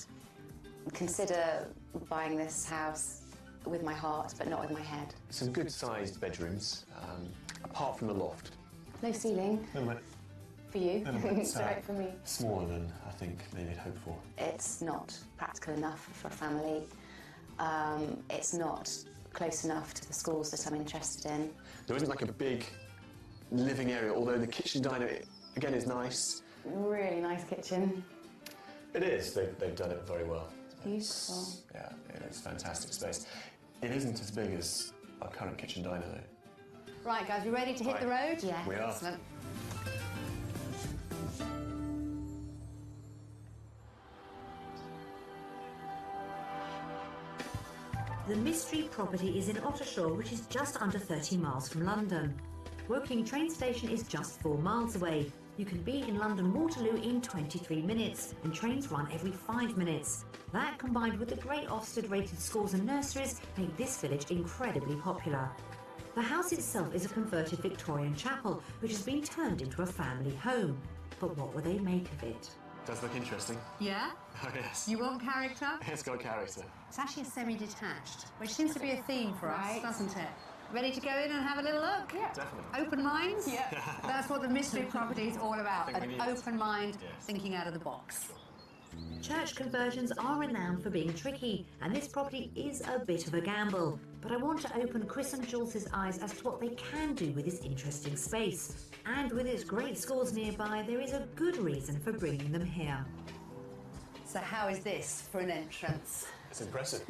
Speaker 3: consider buying this house with my heart, but not with my head.
Speaker 6: Some good-sized bedrooms, apart from the loft.
Speaker 3: No ceiling for you. It's right for me.
Speaker 6: Smaller than I think they'd hoped for.
Speaker 3: It's not practical enough for a family. It's not close enough to the schools that I'm interested in.
Speaker 6: There isn't like a big living area, although the kitchen diner, again, is nice.
Speaker 3: Really nice kitchen.
Speaker 6: It is. They've done it very well.
Speaker 3: Beautiful.
Speaker 6: Yeah, it's fantastic space. It isn't as big as our current kitchen diner, though.
Speaker 2: Right, guys, you ready to hit the road?
Speaker 3: Yeah.
Speaker 6: We are.
Speaker 2: Excellent.
Speaker 1: The mystery property is in Ottershaw, which is just under 30 miles from London. Woking train station is just 4 miles away. You can be in London Waterloo in 23 minutes, and trains run every 5 minutes. That, combined with the great Ofsted-rated schools and nurseries, make this village incredibly popular. The house itself is a converted Victorian chapel, which has been turned into a family home. But what will they make of it?
Speaker 6: Does look interesting.
Speaker 2: Yeah?
Speaker 6: Oh, yes.
Speaker 2: You want character?
Speaker 6: It's got character.
Speaker 2: It's actually a semi-detached, which seems to be a theme for us,
Speaker 3: Right.
Speaker 2: doesn't it? Ready to go in and have a little look?
Speaker 3: Yeah.
Speaker 6: Definitely.
Speaker 2: Open minds?
Speaker 3: Yeah.
Speaker 2: That's what the mystery property is all about.
Speaker 6: I think we
Speaker 2: An
Speaker 6: need it.
Speaker 2: open mind,
Speaker 6: Yes.
Speaker 2: thinking out of the box.
Speaker 1: Church conversions are renowned for being tricky, and this property is a bit of a gamble. But I want to open Chris and Jules' eyes as to what they can do with this interesting space. And with its great schools nearby, there is a good reason for bringing them here.
Speaker 2: So how is this for an entrance?
Speaker 6: It's impressive.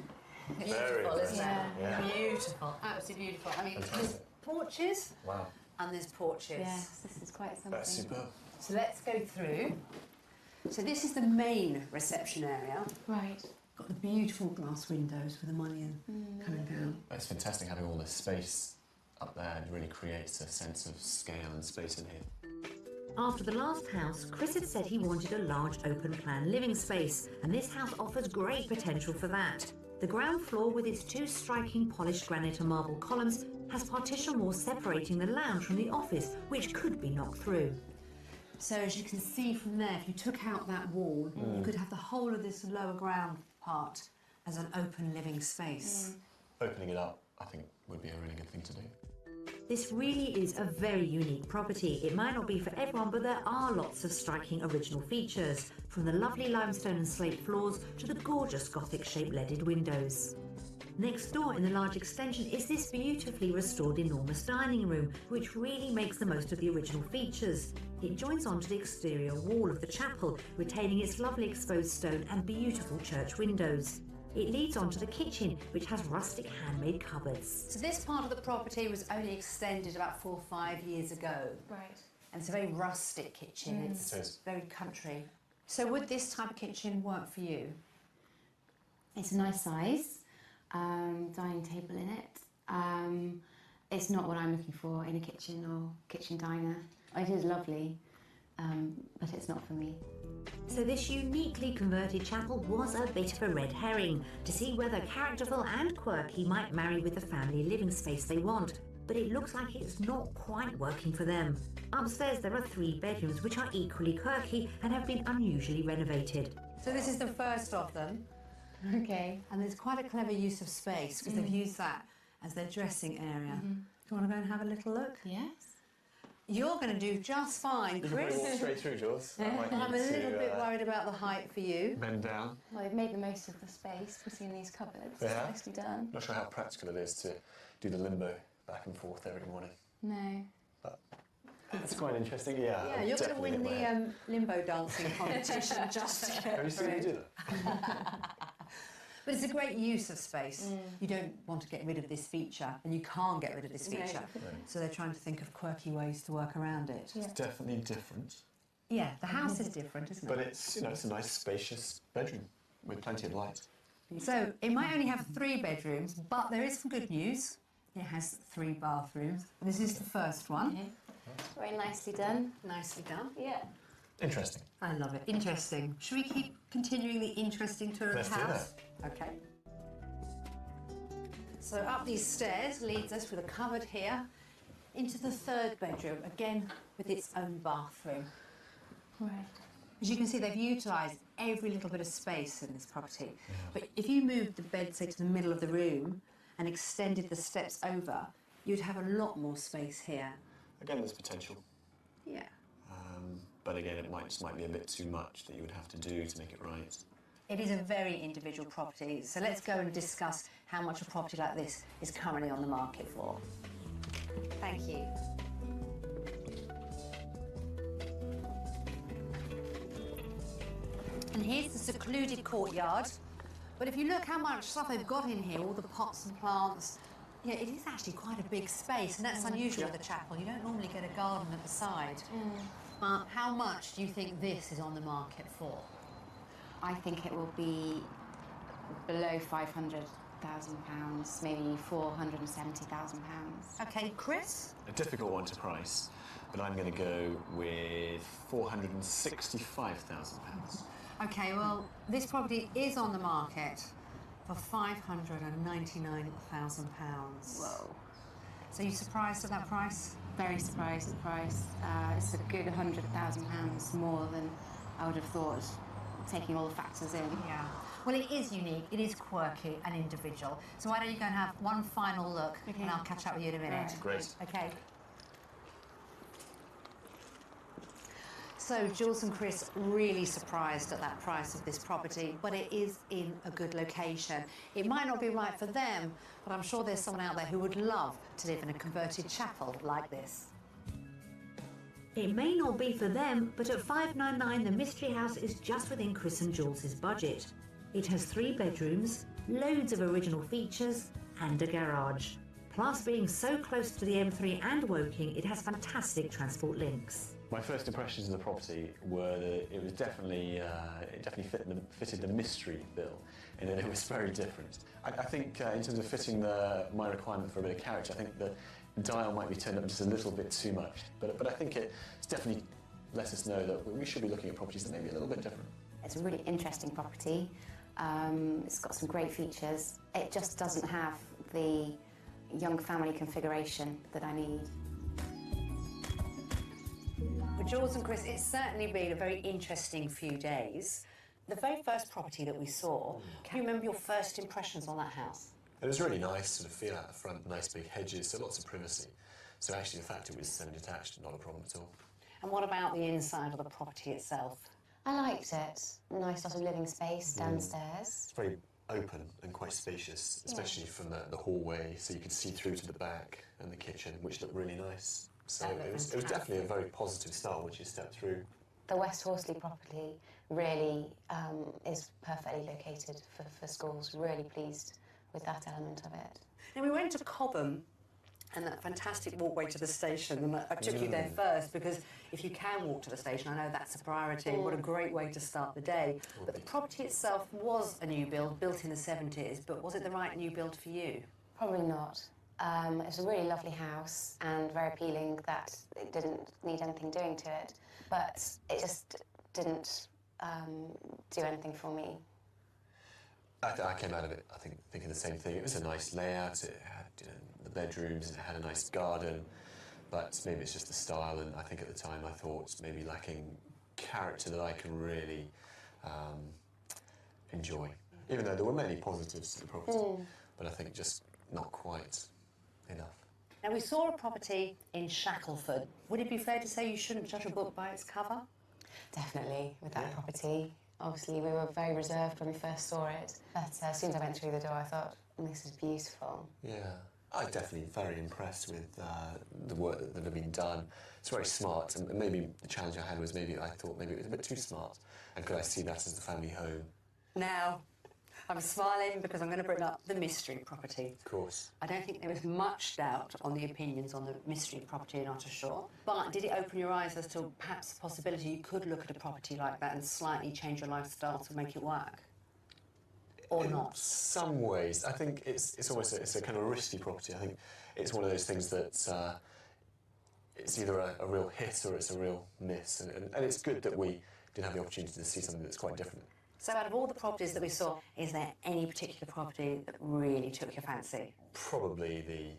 Speaker 2: Beautiful, isn't it?
Speaker 6: Yeah.
Speaker 2: Beautiful, absolutely beautiful. I mean, there's
Speaker 6: Fantastic.
Speaker 2: porches
Speaker 6: Wow.
Speaker 2: and there's porches.
Speaker 3: Yes, this is quite something.
Speaker 6: That's superb.
Speaker 2: So let's go through. So this is the main reception area.
Speaker 3: Right.
Speaker 2: Got the beautiful glass windows with the mullion coming down.
Speaker 6: It's fantastic having all this space up there. It really creates a sense of scale and space in here.
Speaker 1: After the last house, Chris had said he wanted a large open-plan living space, and this house offers great potential for that. The ground floor, with its 2 striking polished granite and marble columns, has partition walls separating the lounge from the office, which could be knocked through.
Speaker 2: So as you can see from there, if you took out that wall, you could have the whole of this lower ground part as an open living space.
Speaker 6: Opening it up, I think, would be a really good thing to do.
Speaker 1: This really is a very unique property. It might not be for everyone, but there are lots of striking original features, from the lovely limestone and slate floors to the gorgeous Gothic-shaped leaded windows. Next door in the large extension is this beautifully restored enormous dining room, which really makes the most of the original features. It joins onto the exterior wall of the chapel, retaining its lovely exposed stone and beautiful church windows. It leads on to the kitchen, which has rustic handmade cupboards.
Speaker 2: So this part of the property was only extended about 4 or 5 years ago.
Speaker 3: Right.
Speaker 2: And it's a very rustic kitchen. It's
Speaker 6: It is.
Speaker 2: very country. So would this type of kitchen work for you?
Speaker 3: It's a nice size, dining table in it. It's not what I'm looking for in a kitchen or kitchen diner. It is lovely, but it's not for me.
Speaker 1: So this uniquely converted chapel was a bit of a red herring to see whether characterful and quirky might marry with the family living space they want. but it looks like it's not quite working for them. Upstairs there are 3 bedrooms which are equally quirky and have been unusually renovated.
Speaker 2: So this is the first of them.
Speaker 3: Okay.
Speaker 2: And there's quite a clever use of space because they've used that as their dressing area. Do you want to go and have a little look?
Speaker 3: Yes.
Speaker 2: You're going to do just fine,
Speaker 6: You can probably walk
Speaker 2: Chris.
Speaker 6: straight through, Jules. I might
Speaker 2: I'm a
Speaker 6: need
Speaker 2: little
Speaker 6: to,
Speaker 2: bit worried about the height for you.
Speaker 6: bend down.
Speaker 3: Well, they've made the most of the space between these cupboards.
Speaker 6: Yeah.
Speaker 3: Nicely done.
Speaker 6: Not sure how practical it is to do the limbo back and forth every morning.
Speaker 3: No.
Speaker 6: But it's quite interesting, yeah.
Speaker 2: Yeah,
Speaker 6: I'll
Speaker 2: you're going to
Speaker 6: definitely
Speaker 2: win
Speaker 6: get my head.
Speaker 2: the limbo dancing competition just to get
Speaker 6: Have you seen me
Speaker 2: through.
Speaker 6: do that?
Speaker 2: But it's a great use of space. You don't want to get rid of this feature, and you can't get rid of this
Speaker 3: No.
Speaker 2: feature. So they're trying to think of quirky ways to work around it.
Speaker 3: Yeah.
Speaker 6: It's definitely different.
Speaker 2: Yeah, the house is different, isn't
Speaker 6: But
Speaker 2: it?
Speaker 6: it's, you know, it's a nice spacious bedroom with plenty of light.
Speaker 2: So it might only have 3 bedrooms, but there is some good news. It has 3 bathrooms. This is the first one.
Speaker 3: Very nicely done.
Speaker 2: Nicely done.
Speaker 3: Yeah.
Speaker 6: Interesting.
Speaker 2: I love it. Interesting. Should we keep continuing the interesting tour
Speaker 6: Let's
Speaker 2: of the
Speaker 6: do
Speaker 2: house? Okay. So up these stairs leads us with a cupboard here into the 3rd bedroom, again with its own bathroom.
Speaker 3: Right.
Speaker 2: As you can see, they've utilised every little bit of space in this property. But if you moved the bed, say, to the middle of the room and extended the steps over, you'd have a lot more space here.
Speaker 6: Again, there's potential.
Speaker 2: Yeah.
Speaker 6: But again, it might be a bit too much that you would have to do to make it right.
Speaker 2: It is a very individual property, so let's go and discuss how much a property like this is currently on the market for. Thank you. And here's the secluded courtyard. But if you look how much stuff they've got in here, all the pots and plants, yeah, it is actually quite a big space, and that's unusual with a chapel. You don't normally get a garden at the side. But how much do you think this is on the market for?
Speaker 3: I think it will be below £500,000, maybe £470,000.
Speaker 2: Okay, Chris?
Speaker 6: A difficult one to price, but I'm going to go with £465,000.
Speaker 2: Okay, well, this property is on the market for £599,000.
Speaker 3: Whoa.
Speaker 2: So you surprised at that price?
Speaker 3: Very surprised at the price. It's a good £100,000 more than I would have thought, taking all the factors in.
Speaker 2: Yeah. Well, it is unique, it is quirky and individual. So why don't you go and have one final look,
Speaker 3: Okay.
Speaker 2: and I'll catch up with you in a minute.
Speaker 3: Right.
Speaker 6: Great.
Speaker 2: Okay. So Jules and Chris really surprised at that price of this property, but it is in a good location. It might not be right for them, but I'm sure there's someone out there who would love to live in a converted chapel like this.
Speaker 1: It may not be for them, but at $599 the mystery house is just within Chris and Jules's budget. It has 3 bedrooms, loads of original features and a garage. Plus, being so close to the M3 and Woking, it has fantastic transport links.
Speaker 6: My first impressions of the property were that it was definitely fitted the mystery bill, in that it was very different. I think in terms of fitting my requirement for a bit of character, I think the dial might be turned up just a little bit too much. But I think it's definitely let us know that we should be looking at properties that may be a little bit different.
Speaker 3: It's a really interesting property. It's got some great features. It just doesn't have the young family configuration that I need.
Speaker 2: For Jules and Chris, it's certainly been a very interesting few days. The very first property that we saw, can you remember your first impressions on that house?
Speaker 6: It was really nice, sort of feel out the front, nice big hedges, so lots of privacy. So actually the fact it was semi-detached, not a problem at all.
Speaker 2: And what about the inside of the property itself?
Speaker 3: I liked it. Nice lot of living space downstairs.
Speaker 6: It's very open and quite spacious, especially from the hallway, so you could see through to the back and the kitchen, which looked really nice. So it was definitely a very positive start once you stepped through.
Speaker 3: The West Horsley property really is perfectly located for schools. Really pleased with that element of it.
Speaker 2: Now, we went to Cobham and that fantastic walkway to the station, and I took you there first because if you can walk to the station, I know that's a priority. What a great way to start the day. But the property itself was a new build, built in the 70s, but was it the right new build for you?
Speaker 3: Probably not. It's a really lovely house and very appealing that it didn't need anything doing to it, but it just didn't do anything for me.
Speaker 6: I came out of it, I think, thinking the same thing. It was a nice layout. It had the bedrooms, and it had a nice garden, but maybe it's just the style, and I think at the time I thought maybe lacking character that I can really enjoy. Even though there were many positives to the property, but I think just not quite enough.
Speaker 2: Now, we saw a property in Shackleford. Would it be fair to say you shouldn't judge a book by its cover?
Speaker 3: Definitely, with that property. Obviously, we were very reserved when we first saw it, but as soon as I went through the door, I thought, this is beautiful.
Speaker 6: Yeah, I'm definitely very impressed with the work that had been done. It's very smart, and maybe the challenge I had was maybe I thought maybe it was a bit too smart, and could I see that as the family home?
Speaker 2: Now, I'm smiling because I'm going to bring up the mystery property.
Speaker 6: Of course.
Speaker 2: I don't think there is much doubt on the opinions on the mystery property in Ottershaw, but did it open your eyes as to perhaps the possibility you could look at a property like that and slightly change your lifestyle to make it work? Or
Speaker 6: In
Speaker 2: not?
Speaker 6: some ways, I think it's almost it's a kind of a risky property. I think it's one of those things that it's either a real hit or it's a real miss, and it's good that we did have the opportunity to see something that's quite different.
Speaker 2: So out of all the properties that we saw, is there any particular property that really took your fancy?
Speaker 6: Probably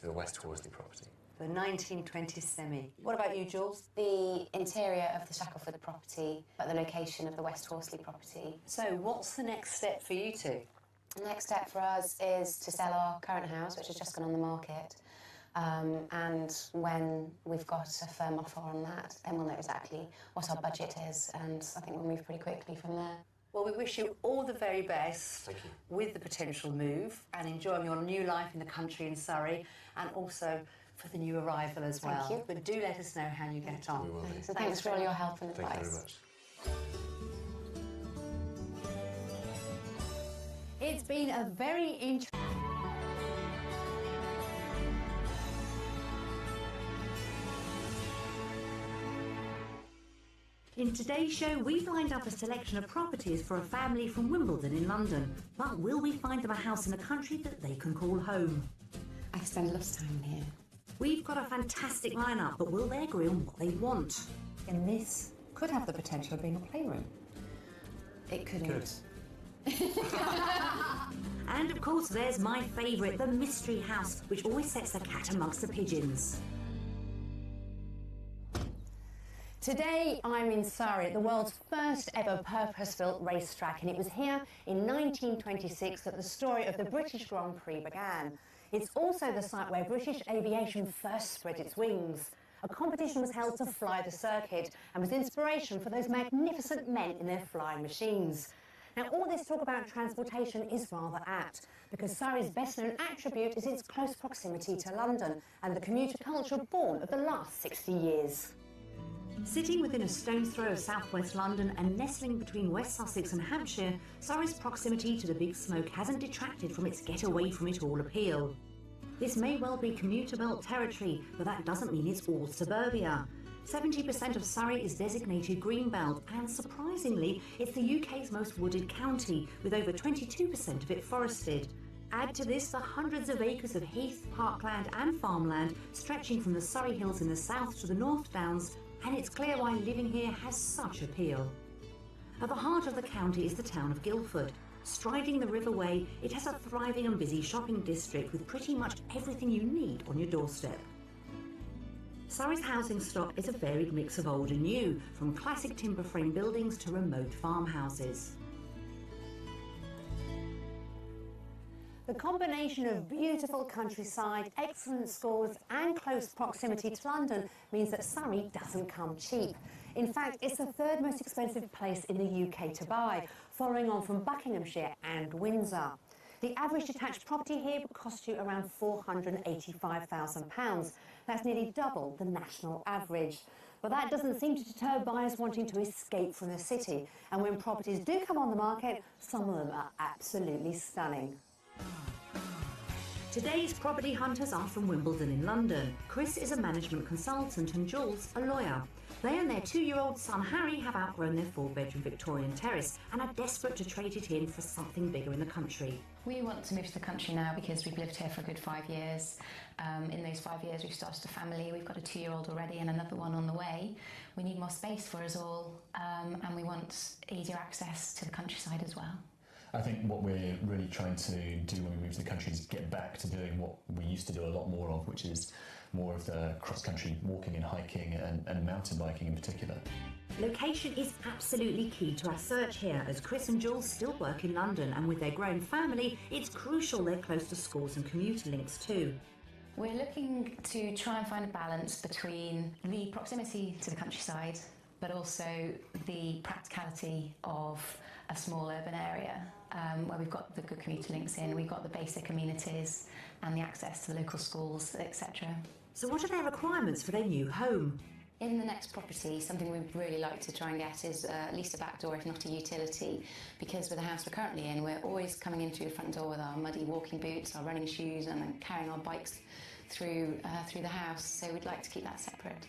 Speaker 6: the West Horsley property.
Speaker 2: The 1920 semi. What about you, Jules?
Speaker 3: The interior of the Shackleford property, but the location of the West Horsley property.
Speaker 2: So what's the next step for you two?
Speaker 3: The next step for us is to sell our current house, which has just gone on the market. And when we've got a firm offer on that, then we'll know exactly what our budget is, and I think we'll move pretty quickly from there.
Speaker 2: Well, we wish you all the very best
Speaker 6: Thank you.
Speaker 2: with the potential move and enjoying your new life in the country in Surrey, and also for the new arrival as well.
Speaker 3: Thank you.
Speaker 2: But do let us know how you get on.
Speaker 6: We will do.
Speaker 3: So thanks for all your help and
Speaker 6: Thank you
Speaker 3: advice.
Speaker 6: very much.
Speaker 2: It's been a very interesting...
Speaker 1: In today's show, we've lined up a selection of properties for a family from Wimbledon in London. But will we find them a house in the country that they can call home?
Speaker 3: I spend a lot of time here.
Speaker 1: We've got a fantastic lineup, but will they agree on what they want?
Speaker 2: And this could have the potential of being a playroom.
Speaker 3: It couldn't.
Speaker 6: Good.
Speaker 1: And of course, there's my favourite, the mystery house, which always sets the cat amongst the pigeons.
Speaker 2: Today I'm in Surrey at the world's first ever purpose-built racetrack, and it was here in 1926 that the story of the British Grand Prix began. It's also the site where British aviation first spread its wings. A competition was held to fly the circuit and was inspiration for those magnificent men in their flying machines. Now, all this talk about transportation is rather apt, because Surrey's best-known attribute is its close proximity to London and the commuter culture born of the last 60 years.
Speaker 1: Sitting within a stone's throw of southwest London and nestling between West Sussex and Hampshire, Surrey's proximity to the Big Smoke hasn't detracted from its get-away-from-it-all appeal. This may well be commuter belt territory, but that doesn't mean it's all suburbia. 70% of Surrey is designated greenbelt, and surprisingly, it's the UK's most wooded county, with over 22% of it forested. Add to this the hundreds of acres of heath, parkland and farmland stretching from the Surrey Hills in the south to the North Downs, and it's clear why living here has such appeal. At the heart of the county is the town of Guildford. Striding the River Wey, it has a thriving and busy shopping district with pretty much everything you need on your doorstep. Surrey's housing stock is a varied mix of old and new, from classic timber frame buildings to remote farmhouses.
Speaker 2: The combination of beautiful countryside, excellent schools and close proximity to London means that Surrey doesn't come cheap. In fact, it's the third most expensive place in the UK to buy, following on from Buckinghamshire and Windsor. The average detached property here would cost you around £485,000. That's nearly double the national average. But that doesn't seem to deter buyers wanting to escape from the city. And when properties do come on the market, some of them are absolutely stunning.
Speaker 1: Today's property hunters are from Wimbledon in London. Chris is a management consultant and Jules a lawyer. They and their 2-year-old son Harry have outgrown their 4-bedroom Victorian terrace and are desperate to trade it in for something bigger in the country.
Speaker 3: We want to move to the country now because we've lived here for a good 5 years. In those 5 years we've started a family. We've got a 2-year-old already and another one on the way. We need more space for us all, and we want easier access to the countryside as well.
Speaker 4: I think what we're really trying to do when we move to the country is get back to doing what we used to do a lot more of, which is more of the cross-country walking and hiking and mountain biking in particular.
Speaker 1: Location is absolutely key to our search here, as Chris and Jules still work in London, and with their growing family, it's crucial they're close to schools and commuter links too.
Speaker 3: We're looking to try and find a balance between the proximity to the countryside, but also the practicality of a small urban area where we've got the good commuter links in, we've got the basic amenities and the access to the local schools, etc.
Speaker 1: So what are their requirements for their new home?
Speaker 7: In the next property, something we'd really like to try and get is at least a back door, if not a utility, because with the house we're currently in, we're always coming in through the front door with our muddy walking boots, our running shoes, and then carrying our bikes through the house, so we'd like to keep that separate.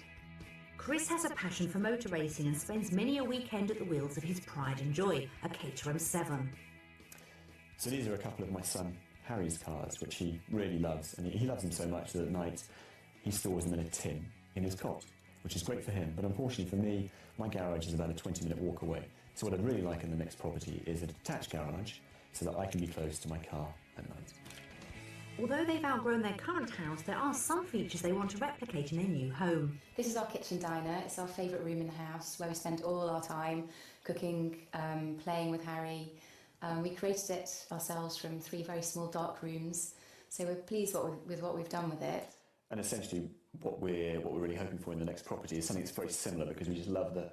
Speaker 1: Chris has a passion for motor racing and spends many a weekend at the wheels of his pride and joy, a Caterham 7.
Speaker 5: So these are a couple of my son Harry's cars, which he really loves, and he loves them so much that at night he stores them in a tin in his cot, which is great for him, but unfortunately for me, my garage is about a 20-minute walk away. So what I'd really like in the next property is a detached garage so that I can be close to my car at night.
Speaker 1: Although they've outgrown their current house, there are some features they want to replicate in their new home.
Speaker 7: This is our kitchen diner. It's our favourite room in the house where we spend all our time cooking, playing with Harry. We created it ourselves from 3 very small dark rooms, so we're pleased with what we've done with it.
Speaker 5: And essentially what we're really hoping for in the next property is something that's very similar, because we just love the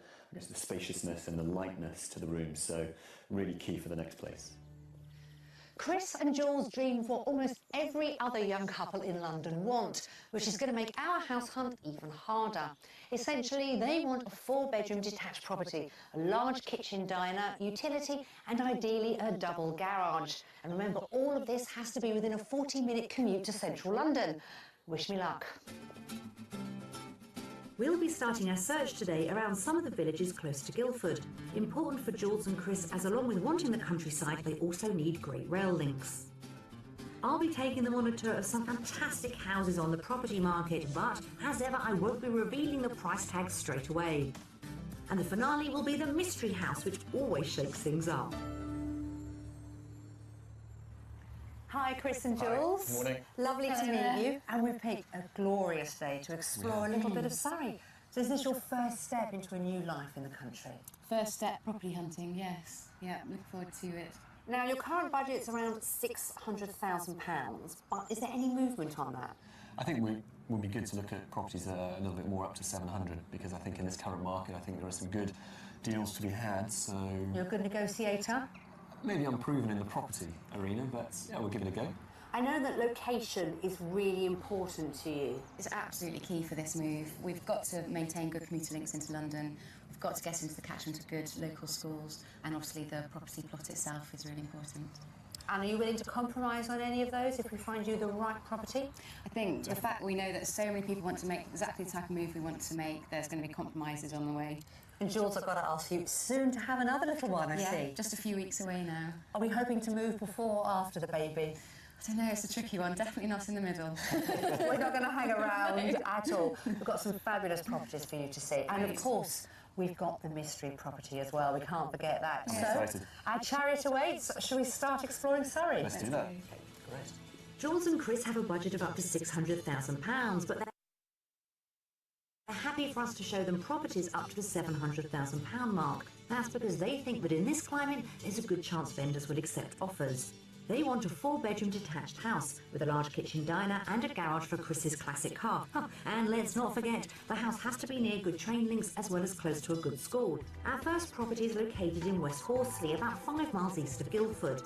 Speaker 5: spaciousness and the lightness to the room, so really key for the next place.
Speaker 2: Chris and Jules dream of what almost every other young couple in London want, which is going to make our house hunt even harder. Essentially, they want a 4-bedroom detached property, a large kitchen diner, utility, and ideally a double garage. And remember, all of this has to be within a 40-minute commute to central London. Wish me luck.
Speaker 1: We'll be starting our search today around some of the villages close to Guildford. Important for Jules and Chris, as along with wanting the countryside, they also need great rail links. I'll be taking them on a tour of some fantastic houses on the property market, but as ever, I won't be revealing the price tags straight away. And the finale will be the mystery house, which always shakes things up.
Speaker 2: Hi, Chris and Jules.
Speaker 4: Good morning.
Speaker 2: Lovely to meet you. And we've picked a glorious day to explore a little bit of Surrey. So is this your first step into a new life in the country?
Speaker 3: First step, property hunting, yes. Yeah, looking forward to it.
Speaker 2: Now, your current budget's around £600,000, but is there any movement on that?
Speaker 6: I think we would be good to look at properties that are a little bit more up to 700, because I think in this current market, I think there are some good deals to be had, so...
Speaker 2: You're a good negotiator?
Speaker 6: Maybe unproven in the property arena, but yeah, we'll give it a go.
Speaker 2: I know that location is really important to you.
Speaker 7: It's absolutely key for this move. We've got to maintain good commuter links into London. We've got to get into the catchment of good local schools, and obviously the property plot itself is really important.
Speaker 2: And are you willing to compromise on any of those if we find you the right property?
Speaker 7: I think the fact we know that so many people want to make exactly the type of move we want to make, there's going to be compromises on the way.
Speaker 2: And Jules, I've got to ask you, soon to have another little one, I see.
Speaker 7: Just a few weeks away now.
Speaker 2: Are we hoping to move before or after the baby?
Speaker 7: I don't know, it's a tricky one, definitely not in the middle.
Speaker 2: We're not going to hang around at all. We've got some fabulous properties for you to see. And of course, we've got the mystery property as well. We can't forget that.
Speaker 6: I'm
Speaker 2: so,
Speaker 6: excited.
Speaker 2: our chariot awaits. Shall we start exploring Surrey?
Speaker 6: Let's do that.
Speaker 4: Great.
Speaker 1: Jules and Chris have a budget of up to £600,000, but they're happy for us to show them properties up to the £700,000 mark. That's because they think that in this climate, there's a good chance vendors will accept offers. They want a 4-bedroom detached house with a large kitchen diner and a garage for Chris's classic car. And let's not forget, the house has to be near good train links as well as close to a good school. Our first property is located in West Horsley, about 5 miles east of Guildford.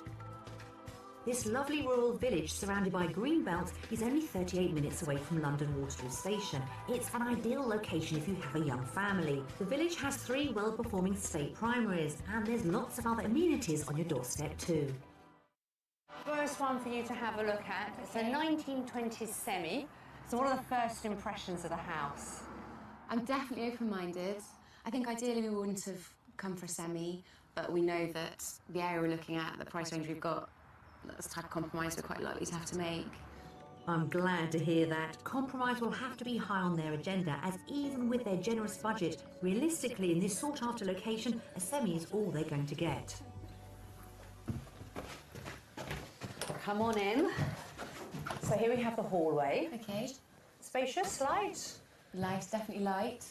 Speaker 1: This lovely rural village surrounded by green belt is only 38 minutes away from London Waterloo Station. It's an ideal location if you have a young family. The village has 3 well-performing state primaries, and there's lots of other amenities on your doorstep too.
Speaker 2: First one for you to have a look at. It's a 1920s semi. So what are the first impressions of the house?
Speaker 7: I'm definitely open-minded. I think ideally we wouldn't have come for a semi, but we know that the area we're looking at, the price range we've got, that's the type of compromise we're quite likely to have to make.
Speaker 1: I'm glad to hear that. Compromise will have to be high on their agenda, as even with their generous budget, realistically in this sought-after location, a semi is all they're going to get.
Speaker 2: come on in. So here we have the hallway.
Speaker 3: Okay.
Speaker 2: Spacious, light.
Speaker 3: Light, definitely light.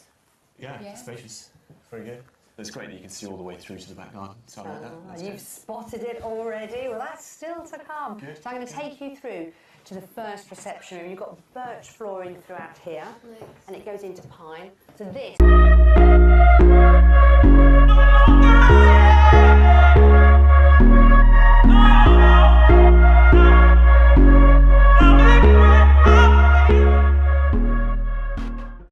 Speaker 6: Yeah, spacious. Very good. It's great that you can see all the way through to the back garden. So I like that. That's
Speaker 2: You've
Speaker 6: good.
Speaker 2: spotted it already. Well, that's still to come.
Speaker 6: Good.
Speaker 2: So I'm going to take you through to the first reception room. You've got birch flooring throughout here, and it goes into pine. So this